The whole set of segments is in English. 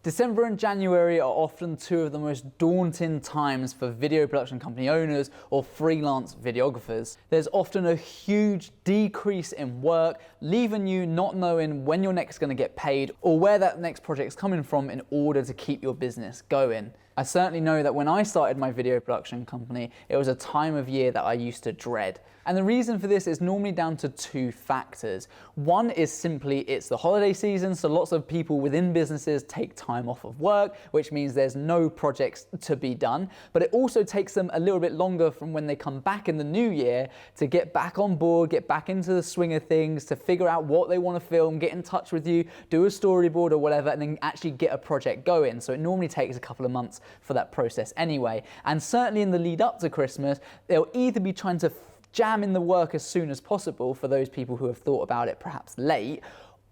December and January are often two of the most daunting times for video production company owners or freelance videographers. There's often a huge decrease in work, leaving you not knowing when you're next going to get paid or where that next project's coming from in order to keep your business going. I certainly know that when I started my video production company, it was a time of year that I used to dread. And the reason for this is normally down to two factors. One is simply it's the holiday season, so lots of people within businesses take time off of work, which means there's no projects to be done. But it also takes them a little bit longer from when they come back in the new year to get back on board, get back into the swing of things, to figure out what they want to film, get in touch with you, do a storyboard or whatever, and then actually get a project going. So it normally takes a couple of months for that process anyway. And certainly in the lead up to Christmas, they'll either be trying to jam in the work as soon as possible for those people who have thought about it perhaps late,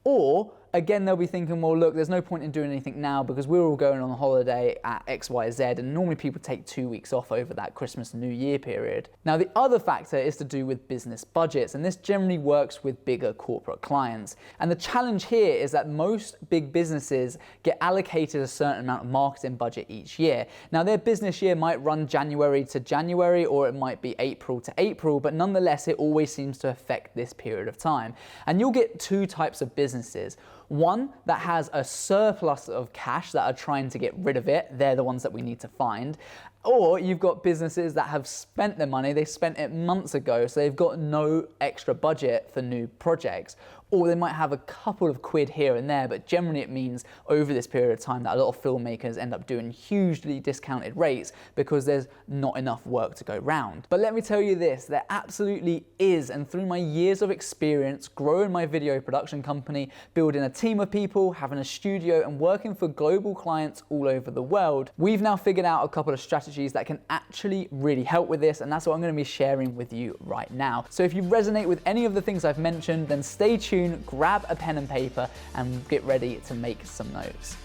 or again, they'll be thinking, well, look, there's no point in doing anything now because we're all going on a holiday at XYZ, and normally people take 2 weeks off over that Christmas New Year period. Now, the other factor is to do with business budgets, and this generally works with bigger corporate clients. And the challenge here is that most big businesses get allocated a certain amount of marketing budget each year. Now, their business year might run January to January, or it might be April to April, but nonetheless, it always seems to affect this period of time. And you'll get two types of businesses. One that has a surplus of cash that are trying to get rid of it. They're the ones that we need to find. Or you've got businesses that have spent their money, they spent it months ago, so they've got no extra budget for new projects. Or they might have a couple of quid here and there, but generally it means over this period of time that a lot of filmmakers end up doing hugely discounted rates because there's not enough work to go round. But let me tell you this, there absolutely is, and through my years of experience growing my video production company, building a team of people, having a studio, and working for global clients all over the world, we've now figured out a couple of strategies that can actually really help with this, and that's what I'm going to be sharing with you right now. So if you resonate with any of the things I've mentioned, then stay tuned, grab a pen and paper, and get ready to make some notes.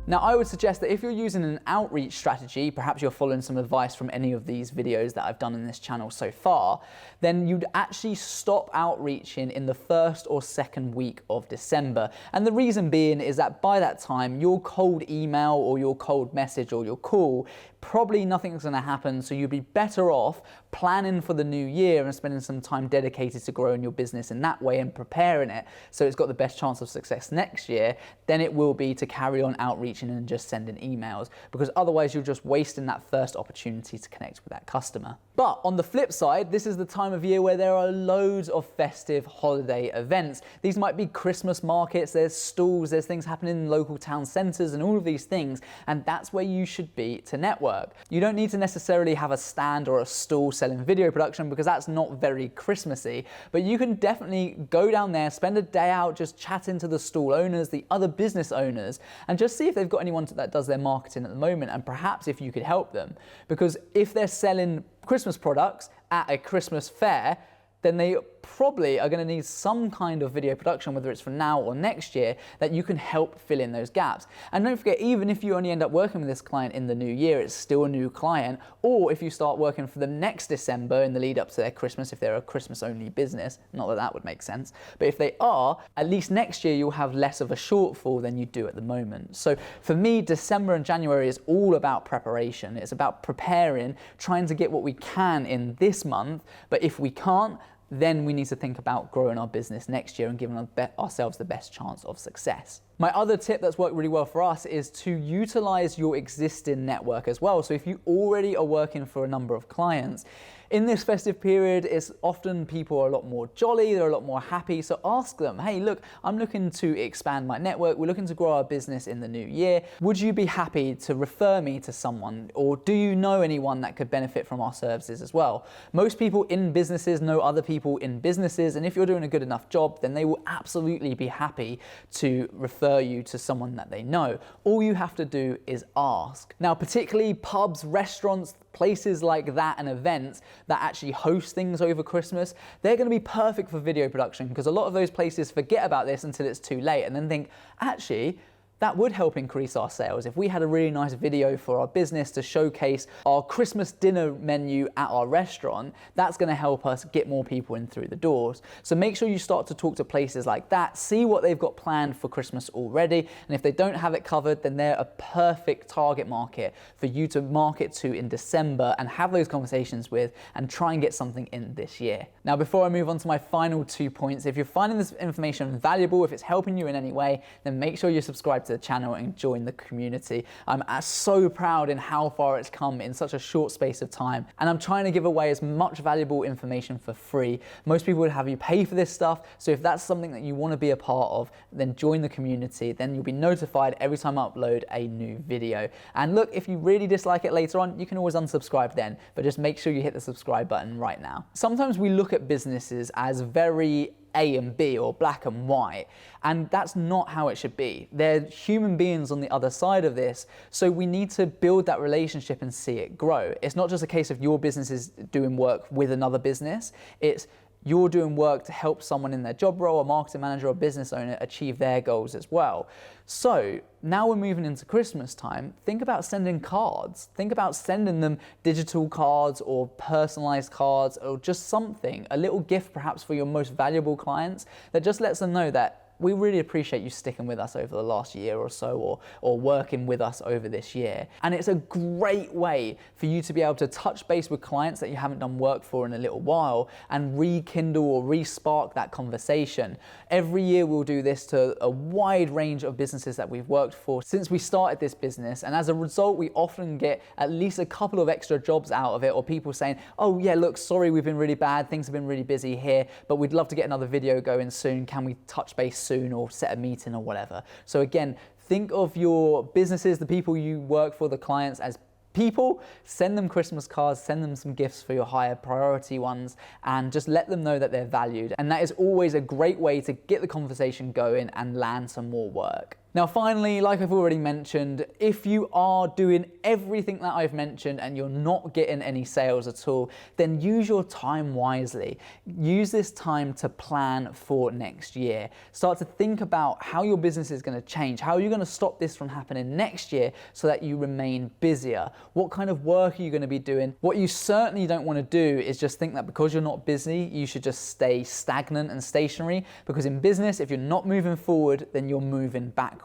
Now, I would suggest that if you're using an outreach strategy, perhaps you're following some advice from any of these videos that I've done in this channel so far, then you'd actually stop outreaching in the first or second week of December. And the reason being is that by that time, your cold email or your cold message or your call, probably nothing's going to happen, so you'd be better off planning for the new year and spending some time dedicated to growing your business in that way and preparing it so it's got the best chance of success next year than it will be to carry on outreaching and just sending emails, because otherwise you're just wasting that first opportunity to connect with that customer. But on the flip side, this is the time of year where there are loads of festive holiday events. These might be Christmas markets, there's stalls, there's things happening in local town centres and all of these things, and that's where you should be to network. You don't need to necessarily have a stand or a stall selling video production because that's not very Christmassy, but you can definitely go down there, spend a day out just chatting to the stall owners, the other business owners, and just see if they've got anyone that does their marketing at the moment, and perhaps if you could help them. Because if they're selling Christmas products at a Christmas fair, then they probably are going to need some kind of video production, whether it's for now or next year, that you can help fill in those gaps. And don't forget, even if you only end up working with this client in the new year, it's still a new client. Or if you start working for them next December in the lead up to their Christmas, if they're a Christmas only business, not that that would make sense, but if they are, at least next year you'll have less of a shortfall than you do at the moment. So for me, December and January is all about preparation. It's about preparing, trying to get what we can in this month, but if we can't, then we need to think about growing our business next year and giving ourselves the best chance of success. My other tip that's worked really well for us is to utilize your existing network as well. So if you already are working for a number of clients, in this festive period, it's often people are a lot more jolly, they're a lot more happy. So ask them, hey, look, I'm looking to expand my network. We're looking to grow our business in the new year. Would you be happy to refer me to someone? Or do you know anyone that could benefit from our services as well? Most people in businesses know other people in businesses. And if you're doing a good enough job, then they will absolutely be happy to refer you to someone that they know. All you have to do is ask. Now, particularly pubs, restaurants, places like that and events that actually host things over Christmas, they're going to be perfect for video production because a lot of those places forget about this until it's too late and then think, actually, That would help increase our sales. If we had a really nice video for our business to showcase our Christmas dinner menu at our restaurant, that's going to help us get more people in through the doors. So make sure you start to talk to places like that, see what they've got planned for Christmas already, and if they don't have it covered, then they're a perfect target market for you to market to in December and have those conversations with and try and get something in this year. Now, before I move on to my final 2 points, if you're finding this information valuable, if it's helping you in any way, then make sure you're subscribed to the channel and join the community. I'm so proud in how far it's come in such a short space of time, and I'm trying to give away as much valuable information for free. Most people would have you pay for this stuff, so if that's something that you want to be a part of, then join the community. Then you'll be notified every time I upload a new video. And look, if you really dislike it later on, you can always unsubscribe then, but just make sure you hit the subscribe button right now. Sometimes we look at businesses as very A and B, or black and white, and that's not how it should be. They're human beings on the other side of this, so we need to build that relationship and see it grow. It's not just a case of your business is doing work with another business, it's you're doing work to help someone in their job role, a marketing manager or business owner, achieve their goals as well. So now we're moving into Christmas time, think about sending cards. Think about sending them digital cards or personalized cards, or just something, a little gift perhaps for your most valuable clients that just lets them know that we really appreciate you sticking with us over the last year or so, or working with us over this year. And it's a great way for you to be able to touch base with clients that you haven't done work for in a little while and rekindle or re-spark that conversation. Every year we'll do this to a wide range of businesses that we've worked for since we started this business, and as a result we often get at least a couple of extra jobs out of it, or people saying, oh yeah, look, sorry, we've been really bad, things have been really busy here, but we'd love to get another video going soon, can we touch base soon, or set a meeting or whatever. So again, think of your businesses, the people you work for, the clients, as people. Send them Christmas cards, send them some gifts for your higher priority ones, and just let them know that they're valued. And that is always a great way to get the conversation going and land some more work. Now finally, like I've already mentioned, if you are doing everything that I've mentioned and you're not getting any sales at all, then use your time wisely. Use this time to plan for next year. Start to think about how your business is going to change. How are you going to stop this from happening next year so that you remain busier? What kind of work are you going to be doing? What you certainly don't want to do is just think that because you're not busy, you should just stay stagnant and stationary, because in business, if you're not moving forward, then you're moving backwards.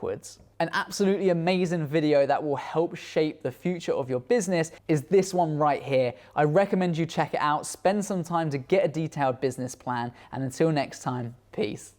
An absolutely amazing video that will help shape the future of your business is this one right here. I recommend you check it out, spend some time to get a detailed business plan, and until next time, peace.